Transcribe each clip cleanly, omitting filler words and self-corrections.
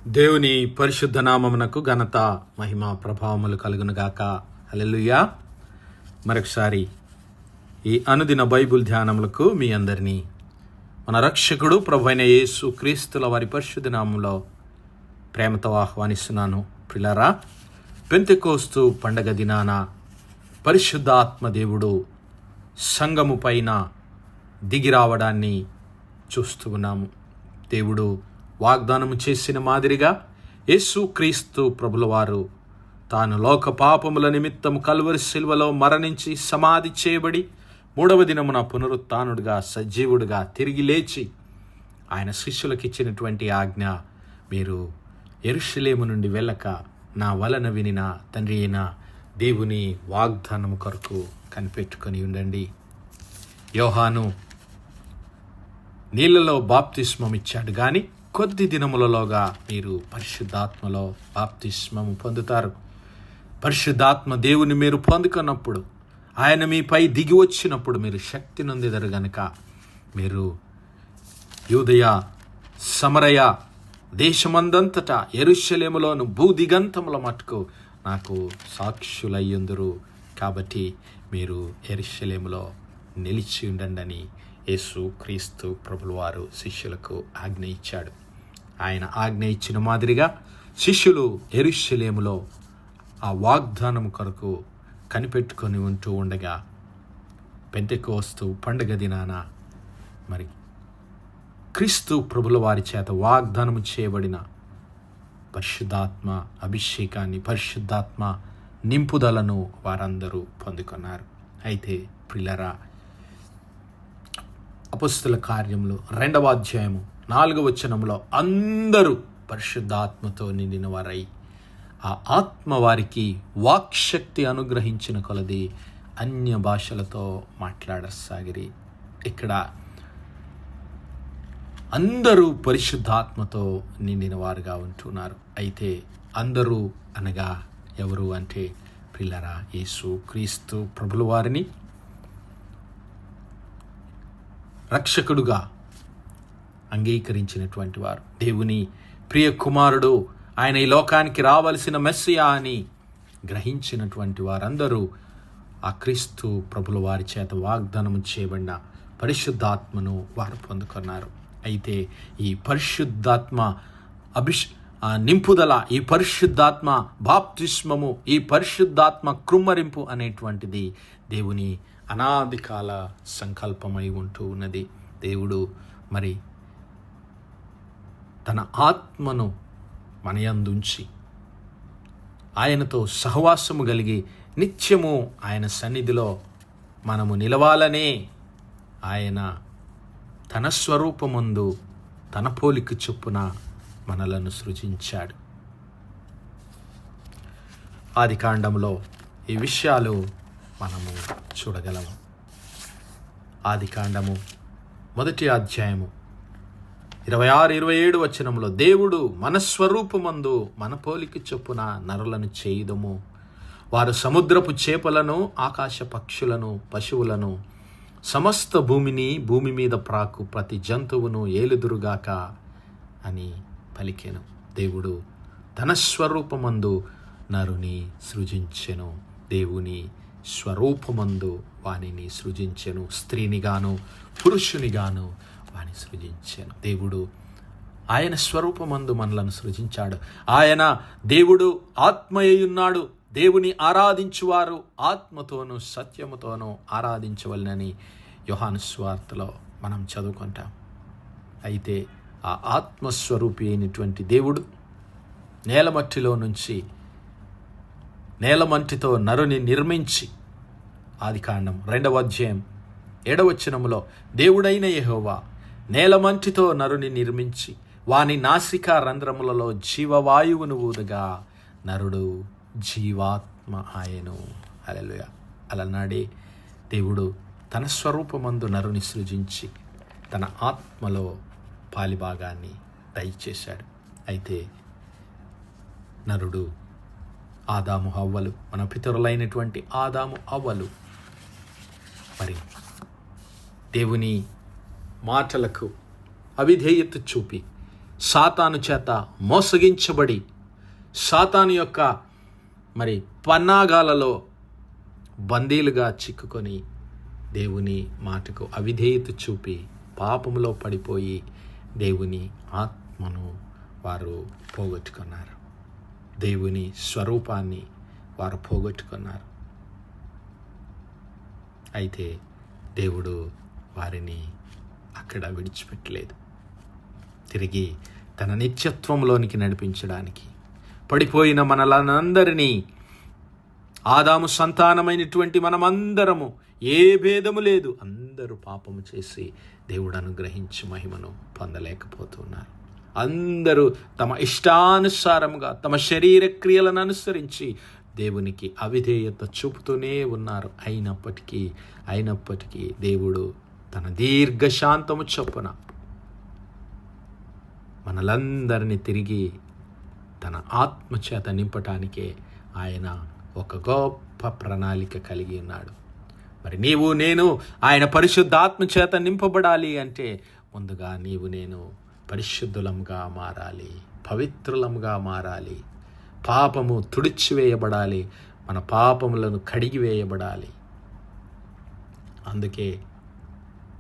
దేవుని పరిశుద్ధ నామమునకు ఘనత మహిమ ప్రభావములు కలుగునుగాక. హల్లెలూయా. మరొకసారి ఈ అనుదిన బైబిల్ ధ్యానములకు మీ అందరినీ మన రక్షకుడు ప్రభువైన యేసు క్రీస్తుల వారి పరిశుద్ధ నామంలో ప్రేమతో ఆహ్వానిస్తున్నాను. ప్రియులారా, పెంతెకోస్తు పండగ దినాన పరిశుద్ధాత్మ దేవుడు సంఘము పైన దిగిరావడాన్ని చూస్తూ ఉన్నాము. దేవుడు వాగ్దానము చేసిన మాదిరిగా యేసు క్రీస్తు ప్రభుల వారు తాను లోక పాపముల నిమిత్తము కల్వరి శిలువలో మరణించి సమాధి చేయబడి మూడవ దినమున పునరుత్థానుడిగా సజీవుడిగా తిరిగి లేచి ఆయన శిష్యులకు ఇచ్చినటువంటి ఆజ్ఞ, మీరు యెరూషలేము నుండి వెళ్ళక నా వలన వినిన తండ్రి అయిన దేవుని వాగ్దానము కొరకు కనిపెట్టుకొని ఉండండి. యోహాను నీళ్లలో బాప్తిస్మం ఇచ్చాడు, కానీ కొద్ది దినములలోగా మీరు పరిశుద్ధాత్మలో బాప్తిస్మము పొందుతారు. పరిశుద్ధాత్మ దేవుని మీరు పొందుకున్నప్పుడు, ఆయన మీపై దిగి వచ్చినప్పుడు మీరు శక్తి నొందెదరు గనుక మీరు యూదయ సమరయ దేశమందంతటా యెరూషలేములోను భూదిగంతముల మట్టుకు నాకు సాక్షులయ్యుందురు. కాబట్టి మీరు యెరూషలేములో నిలిచి ఉండండి యేసు క్రీస్తు ప్రభుల వారు శిష్యులకు ఆజ్ఞ ఇచ్చాడు. ఆయన ఆజ్ఞ ఇచ్చిన మాదిరిగా శిష్యులు యెరూషలేములో ఆ వాగ్దానం కొరకు కనిపెట్టుకొని ఉంటూ ఉండగా పెంతెకోస్తు పండుగ దినాన మరి క్రీస్తు ప్రభుల వారి చేత వాగ్దానము చేయబడిన పరిశుద్ధాత్మ అభిషేకాన్ని, పరిశుద్ధాత్మ నింపుదలను వారందరూ పొందుకున్నారు. అయితే ప్రియులారా, అపొస్తలుల కార్యములు 2వ అధ్యాయము 4వ వచనంలో అందరూ పరిశుద్ధాత్మతో నిండిన వారై ఆ ఆత్మ వారికి వాక్శక్తి అనుగ్రహించిన కొలది అన్య భాషలతో మాట్లాడసాగిరి. ఇక్కడ అందరూ పరిశుద్ధాత్మతో నిండిన వారుగా ఉంటున్నారు. అయితే అందరూ అనగా ఎవరు అంటే ప్రియులారా, యేసు క్రీస్తు ప్రభుల వారిని రక్షకుడుగా అంగీకరించినటువంటి వారు, దేవుని ప్రియ కుమారుడు, ఆయన ఈ లోకానికి రావలసిన మెస్సియా అని గ్రహించినటువంటి వారందరూ ఆ క్రీస్తు ప్రభుల వారి చేత వాగ్దానము చేయబడిన పరిశుద్ధాత్మను వారు పొందుకున్నారు. అయితే ఈ పరిశుద్ధాత్మ నింపుదల, ఈ పరిశుద్ధాత్మ బాప్తిస్మము, ఈ పరిశుద్ధాత్మ కృమ్మరింపు అనేటువంటిది దేవుని అనాది కాల సంకల్పమై ఉంటూ ఉన్నది. దేవుడు మరి తన ఆత్మను మన యందుంచి ఆయనతో సహవాసము కలిగి నిత్యము ఆయన సన్నిధిలో మనము నిలవాలనే ఆయన తన స్వరూపమందు తన పోలిక చొప్పున మనలను సృజించాడు. ఆదికాండంలో ఈ విషయాలు మనము చూడగలము. ఆదికాండము 1వ అధ్యాయము 26-27 వచనంలో, దేవుడు మన స్వరూపమందు మన పోలిక చొప్పున నరులను చేయుదము, వారు సముద్రపు చేపలను, ఆకాశ పక్షులను, పశువులను, సమస్త భూమి మీద ప్రాకు ప్రతి జంతువును ఏలుదురుగాక అని పలికెను. దేవుడు తన స్వరూపమందు నరుని సృజించెను. దేవుని స్వరూపమందు వానిని సృజించెను. స్త్రీనిగాను పురుషునిగాను వాని సృజించెను. దేవుడు ఆయన స్వరూపమందు మనలను సృజించాడు. ఆయన దేవుడు ఆత్మయ్యున్నాడు. దేవుని ఆరాధించువారు ఆత్మతోనూ సత్యముతోనూ ఆరాధించవలనని యోహాను సువార్తలో మనం చదువుకుంటాం. అయితే ఆ ఆత్మస్వరూపి అయినటువంటి దేవుడు నేలమట్టిలో నుంచి నేలమంటితో నరుని నిర్మించి, ఆదికాండం 2వ అధ్యాయం 7వ వచనములో, దేవుడైన యెహోవా నేలమంటితో నరుని నిర్మించి వాని నాసికా రంధ్రములలో జీవవాయువును ఊదగా నరుడు జీవాత్మ ఆయను. హల్లెలూయా. అలనాడే దేవుడు తన స్వరూపమందు నరుని సృజించి తన ఆత్మలో పాలిభాగాన్ని దయచేశాడు. అయితే నరుడు, ఆదాము హవ్వలు, మన పితరులైనటువంటి ఆదాము హవ్వలు మరి దేవుని మాటలకు అవిధేయత చూపి సాతాను చేత మోసగించబడి సాతాను యొక్క పన్నాగాలలో బందీలుగా చిక్కుకొని దేవుని మాటకు అవిధేయత చూపి పాపములో పడిపోయి దేవుని ఆత్మను వారు పోగొట్టుకున్నారు. దేవుని స్వరూపాన్ని వారు పోగొట్టుకున్నారు. అయితే దేవుడు వారిని అక్కడ విడిచిపెట్టలేదు. తిరిగి తన నిత్యత్వంలోనికి నడిపించడానికి పడిపోయిన మనలందరినీ, ఆదాము సంతానమైనటువంటి మనమందరము, ఏ భేదము లేదు, అందరూ పాపము చేసి దేవుడు అనుగ్రహించి మహిమను పొందలేకపోతున్నారు. అందరూ తమ ఇష్టానుసారముగా తమ శరీర క్రియలను అనుసరించి దేవునికి అవిధేయత చూపుతూనే ఉన్నారు. అయినప్పటికీ దేవుడు తన దీర్ఘశాంతము చొప్పున మనలందరినీ తిరిగి తన ఆత్మచేత నింపటానికే ఆయన ఒక గొప్ప ప్రణాళిక కలిగి ఉన్నాడు. మరి నీవు నేను ఆయన పరిశుద్ధాత్మ చేత నింపబడాలి అంటే ముందుగా నీవు నేను పరిశుద్ధులంగా మారాలి, పవిత్రులంగా మారాలి, పాపము తుడిచివేయబడాలి, మన పాపములను కడిగివేయబడాలి. అందుకే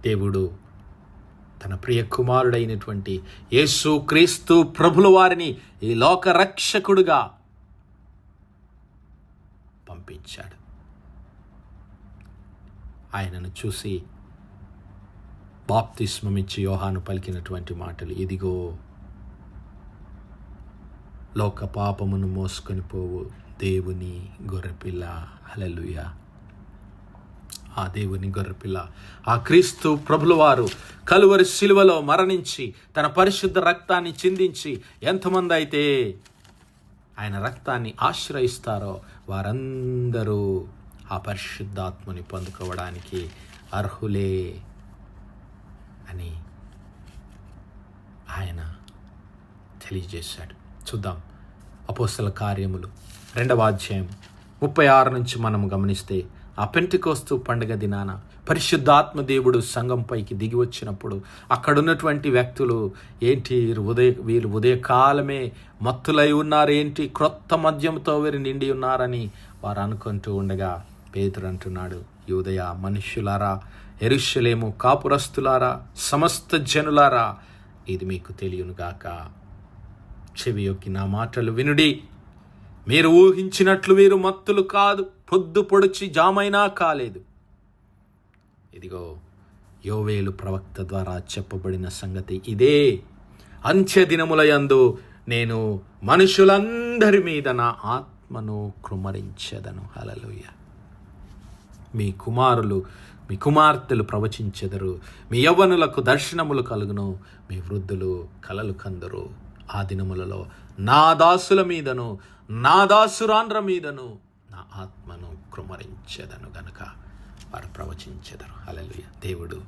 దేవుడు తన ప్రియ కుమారుడైనటువంటి యేసు క్రీస్తు ప్రభుల వారిని ఈ లోక రక్షకుడుగా పంపించాడు. ఆయనను చూసి బాప్తిస్మమిచ్చి యోహాను పలికినటువంటి మాటలు, ఇదిగో లోక పాపమును మోసుకొని పోవు దేవుని గొర్రెపిల్ల. హల్లెలూయా. ఆ దేవుని గొర్రెపిల్ల, ఆ క్రీస్తు ప్రభుల వారు కలువరి శిలువలో మరణించి తన పరిశుద్ధ రక్తాన్ని చిందించి ఎంతమంది అయితే ఆయన రక్తాన్ని ఆశ్రయిస్తారో వారందరూ ఆ పరిశుద్ధాత్మని పొందుకోవడానికి అర్హులే అని ఆయన తెలియజేశాడు. చూద్దాం అపోస్తల కార్యములు 2వ అధ్యాయం 36 నుంచి మనం గమనిస్తే, ఆ పెంటెకోస్తు పండుగ దినాన పరిశుద్ధాత్మ దేవుడు సంఘంపైకి దిగి వచ్చినప్పుడు అక్కడున్నటువంటి వ్యక్తులు ఏంటి, వీరు ఉదయకాలమే మత్తులై ఉన్నారు, ఏంటి క్రొత్త మద్యంతో వీరు నిండి ఉన్నారని వారు అనుకుంటూ ఉండగా పేతురు అంటున్నాడు, యూదయ మనుష్యులారా, యెరూషలేము కాపురస్తులారా, సమస్త జనులారా, ఇది మీకు తెలియనుగాక. చెవియొక్కి నా మాటలు వినుడి. మీరు ఊహించినట్లు వీరు మత్తులు కాదు, పొద్దు పొడిచి జామైనా కాలేదు. ఇదిగో యోవేలు ప్రవక్త ద్వారా చెప్పబడిన సంగతి ఇదే. అంత్య దినములయందు నేను మనుషులందరి మీద నా ఆత్మను కృమ్మరించెదను. హల్లెలూయా. మీ కుమారులు మీ కుమార్తెలు ప్రవచించెదరు, మీ యవ్వనులకు దర్శనములు కలుగును, మీ వృద్ధులు కలలు కందరు. ఆ దినములలో నా దాసుల మీదను నా దాసురాండ్ర మీదను నా ఆత్మను కృమ్మరించెదను గనుక వారు ప్రవచించెదరు. హల్లెలూయా. దేవుడు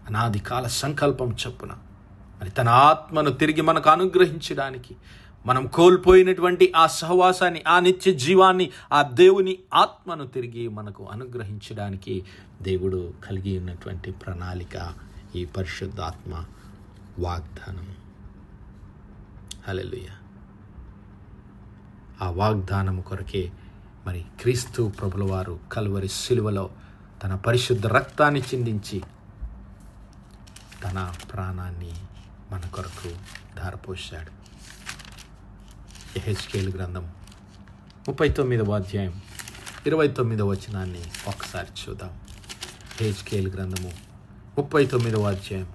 అనాది కాల సంకల్పం చొప్పున తన ఆత్మను తిరిగి మనకు అనుగ్రహించడానికి, మనం కోల్పోయినటువంటి ఆ సహవాసాన్ని, ఆ నిత్య జీవాన్ని, ఆ దేవుని ఆత్మను తిరిగి మనకు అనుగ్రహించడానికి దేవుడు కలిగి ఉన్నటువంటి ప్రణాళిక ఈ పరిశుద్ధాత్మ వాగ్దానం. హల్లెలూయా. ఆ వాగ్దానం కొరకే క్రీస్తు ప్రభుల వారు కలువరి శిలువలో తన పరిశుద్ధ రక్తాన్ని చిందించి తన ప్రాణాన్ని మన కొరకు ధారపోశాడు. యెహెజ్కేలు గ్రంథం 39వ అధ్యాయం 29వ వచనాన్ని ఒకసారి చూద్దాం. యెహెజ్కేలు గ్రంథము 39వ అధ్యాయం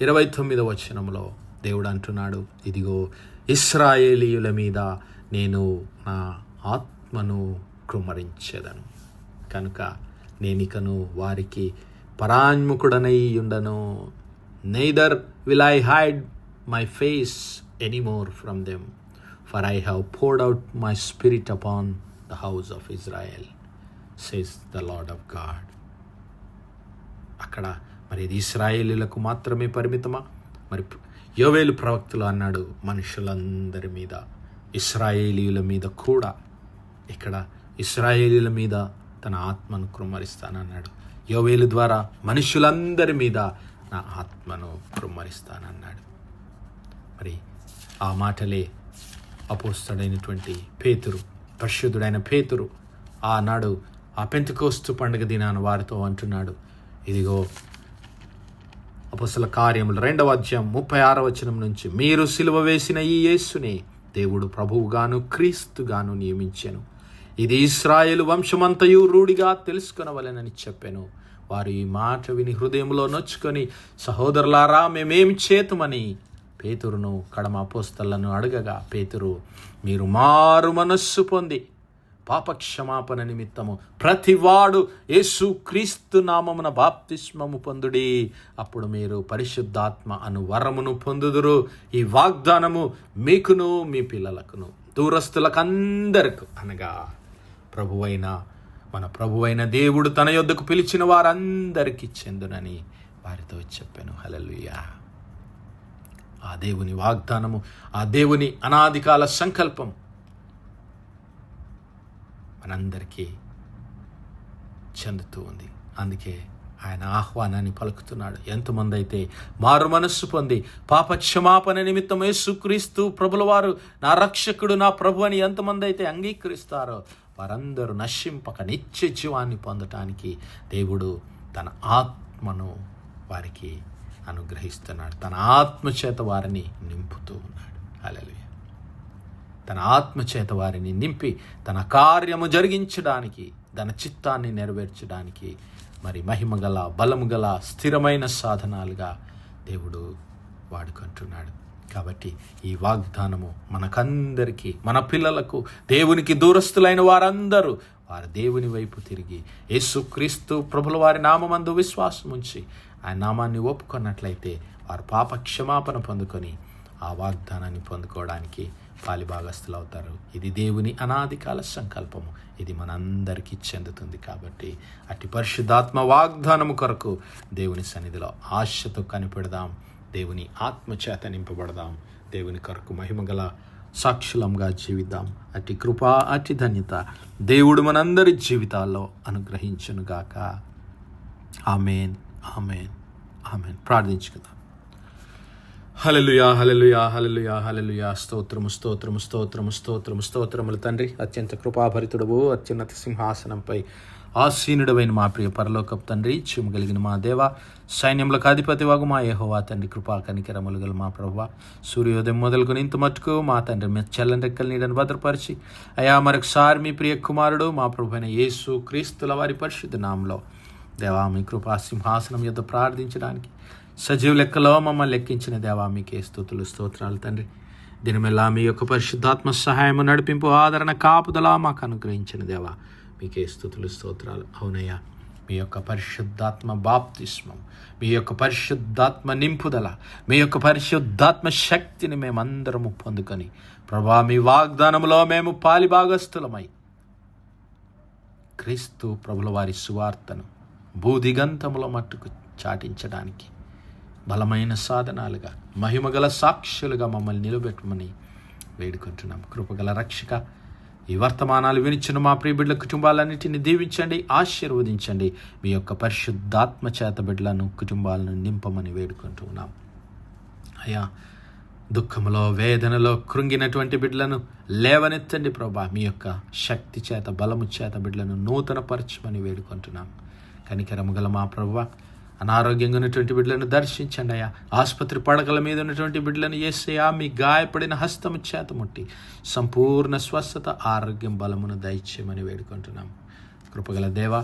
29వ వచనంలో దేవుడు అంటున్నాడు, ఇదిగో ఇశ్రాయేలీయుల మీద నేను నా ఆత్మను కృమ్మరించెదను కనుక నేనికను వారికి పరాన్ముఖుడనై ఉండను. Neither will I hide my face anymore from them, for I have poured out my spirit upon the house of Israel, says the Lord of God. అక్కడ ఇది ఇశ్రాయేలీయులకు మాత్రమే పరిమితమా? యోవేలు ప్రవక్తలు అన్నాడు మనుషులందరి మీద, ఇశ్రాయేలీయుల మీద కూడా. ఇక్కడ ఇశ్రాయేలీయుల మీద తన ఆత్మను కృమ్మరిస్తానన్నాడు. యోవేలు ద్వారా మనుషులందరి మీద నా ఆత్మను కృమ్మరిస్తానన్నాడు. ఆ మాటలే అపోస్తలుడైనటువంటి పేతురు, పరిశుద్ధుడైన పేతురు ఆనాడు ఆ పెంతెకోస్తు పండుగ దినాన వారితో అంటున్నాడు. ఇదిగో అపోస్తల కార్యములు 2వ అధ్యాయం 36వ వచనం నుంచి, మీరు సిలువ వేసిన ఈ యేసునే దేవుడు ప్రభువుగాను క్రీస్తుగాను నియమించెను. ఇది ఇశ్రాయేలు వంశమంతయు రూఢిగా తెలుసుకొనవలెనని చెప్పెను. వారు ఈ మాట విని హృదయంలో నొచ్చుకొని, సహోదరులారా, మేమేం చేతుమని పేతురును కడమ అపోస్తలను అడగగా, పేతురు, మీరు మారు మనస్సు పొంది పాపక్షమాపణ నిమిత్తము ప్రతివాడు యేసు క్రీస్తు నామమున బాప్తిస్మము పొందుడి, అప్పుడు మీరు పరిశుద్ధాత్మ అను వరమును పొందుదురు. ఈ వాగ్దానము మీకును మీ పిల్లలకును దూరస్తులకందరకు, అనగా మన ప్రభువైన దేవుడు తన యొద్దకు పిలిచిన వారందరికీ చెందునని వారితో చెప్పాను. హల్లెలూయా. ఆ దేవుని వాగ్దానము, ఆ దేవుని అనాదికాల సంకల్పం మనందరికీ చెందుతూ ఉంది. అందుకే ఆయన ఆహ్వానాన్ని పలుకుతున్నాడు. ఎంతమంది అయితే మారు మనస్సు పొంది పాపక్షమాపణ నిమిత్తం యేసుక్రీస్తు ప్రభుల వారు నా రక్షకుడు, నా ప్రభు అని ఎంతమంది అయితే అంగీకరిస్తారో వారందరూ నశింపక నిత్య జీవాన్ని పొందటానికి దేవుడు తన ఆత్మను వారికి అనుగ్రహిస్తున్నాడు. తన ఆత్మచేత వారిని నింపుతూ ఉన్నాడు. హల్లెలూయా. తన ఆత్మచేత వారిని నింపి తన కార్యము జరిగించడానికి, తన చిత్తాన్ని నెరవేర్చడానికి మరి మహిమగల, బలముగల, స్థిరమైన సాధనాలుగా దేవుడు వాడుకుంటున్నాడు. కాబట్టి ఈ వాగ్దానము మనకందరికీ, మన పిల్లలకు, దేవునికి దూరస్తులైన వారందరూ వారు దేవుని వైపు తిరిగి యేసుక్రీస్తు ప్రభుల వారి నామమందు విశ్వాసం ఉంచి ఆయన నామాన్ని ఒప్పుకున్నట్లయితే వారు పాప క్షమాపణ పొందుకొని ఆ వాగ్దానాన్ని పొందుకోవడానికి పాలిభాగస్తులు అవుతారు. ఇది దేవుని అనాదికాల సంకల్పము. ఇది మనందరికీ చెందుతుంది. కాబట్టి అట్టి పరిశుద్ధాత్మ వాగ్దానము కొరకు దేవుని సన్నిధిలో ఆశతో కనిపెడదాం. దేవుని ఆత్మచేత నింపబడదాం. దేవుని కొరకు మహిమగల సాక్షులంగా జీవిద్దాం. అట్టి కృప, అట్టి ధన్యత దేవుడు మనందరి జీవితాల్లో అనుగ్రహించునుగాక. ఆమేన్, ఆమేన్, ఆమేన్. ప్రార్థించుకుందాం. హల్లెలూయా, హల్లెలూయా, హల్లెలూయా, హల్లెలూయా. స్తోత్రము, స్తోత్రము, స్తోత్రము, స్తోత్రము, స్తోత్రములు తండ్రి. అత్యంత కృపాభరితుడవు, అత్యున్నత సింహాసనంపై ఆసీనుడవైన మా ప్రియ పరలోకపు తండ్రి, కలిగిన మా దేవ, సైన్యములకు అధిపతి వాగు మా యెహోవా తండ్రి, కృపా కనికరములు గల మా ప్రభువా, సూర్యోదయం మొదలుకొని ఇంత మట్టుకు మా తండ్రి మీ చల్లని రెక్కల నీడను భద్రపరిచి అయా మరొకసారి మీ ప్రియ కుమారుడు మా ప్రభు అయిన యేసు క్రీస్తుల వారి పరిశుద్ధ నామములో దేవా మీ కృపా సింహాసనం యొద్ద ప్రార్థించడానికి సజీవ లెక్కలో మమ్మల్ని లెక్కించిన దేవా మీకే స్తుతులు, స్తోత్రాలు తండ్రి. దినమెల్లా మీ యొక్క పరిశుద్ధాత్మ సహాయము, నడిపింపు, ఆదరణ, కాపుదల మాకు అనుగ్రహించిన దేవా మీకే స్తుతులు, స్తోత్రాలు. అవునయ్యా, మీ యొక్క పరిశుద్ధాత్మ బాప్తిస్మం, మీ యొక్క పరిశుద్ధాత్మ నింపుదల, మీ యొక్క పరిశుద్ధాత్మ శక్తిని మేమందరము పొందుకొని ప్రభా మీ వాగ్దానములో మేము పాలిభాగస్థులమై క్రీస్తు ప్రభుల వారి సువార్తను భూదిగంతముల మట్టుకు చాటించడానికి బలమైన సాధనాలుగా, మహిమగల సాక్షులుగా మమ్మల్ని నిలబెట్టమని వేడుకుంటున్నాం. కృపగల రక్షక, ఈ వర్తమానాలు వినిచిన మా ప్రియ బిడ్డల కుటుంబాలన్నింటినీ దీవించండి, ఆశీర్వదించండి. మీ యొక్క పరిశుద్ధాత్మ చేత బిడ్డలను, కుటుంబాలను నింపమని వేడుకుంటున్నాం. అయ్యా, దుఃఖములో, వేదనలో కృంగినటువంటి బిడ్డలను లేవనెత్తండి ప్రభా. మీ యొక్క శక్తి చేత, బలము చేత బిడ్డలను నూతనపరచమని వేడుకుంటున్నాం. కనికరము గల మా ప్రభువా, అనారోగ్యంగా ఉన్నటువంటి బిడ్డలను దర్శించండి అయ్యా. ఆసుపత్రి పడకల మీద ఉన్నటువంటి బిడ్డలను యేసయ్యా మీ గాయపడిన హస్తము చేత ముట్టి సంపూర్ణ స్వస్థత, ఆరోగ్యం, బలమును దయచేయమని వేడుకుంటున్నాం. కృపగల దేవా,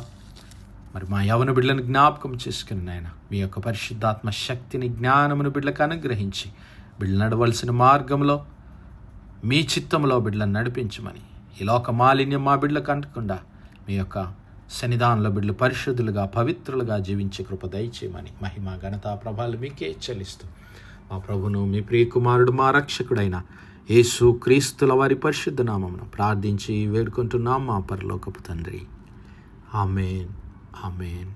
మరి మా యవన బిడ్డలను జ్ఞాపకం చేసుకుని నాయన మీ యొక్క పరిశుద్ధాత్మ శక్తిని, జ్ఞానమును బిడ్డలకు అనుగ్రహించి బిడ్డలు నడవలసిన మార్గంలో మీ చిత్తంలో బిడ్డలను నడిపించమని, ఈ లోక మాలిన్యం మా బిడ్డలకు అంటకుండా మీ యొక్క సన్నిధానంలో బిడ్డలు పరిశుద్ధులుగా, పవిత్రులుగా జీవించే కృప దయచేయమని మహిమ, ఘనత, ప్రభావాలు మీకే చెల్లిస్తూ మా ప్రభును, మీ ప్రియ కుమారుడు, మా రక్షకుడైన యేసు క్రీస్తుల వారి పరిశుద్ధ నామమున ప్రార్థించి వేడుకుంటున్నాం మా పరలోకపు తండ్రి. Amen, amen,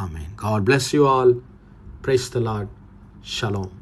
amen. God bless you all. Praise the Lord. Shalom.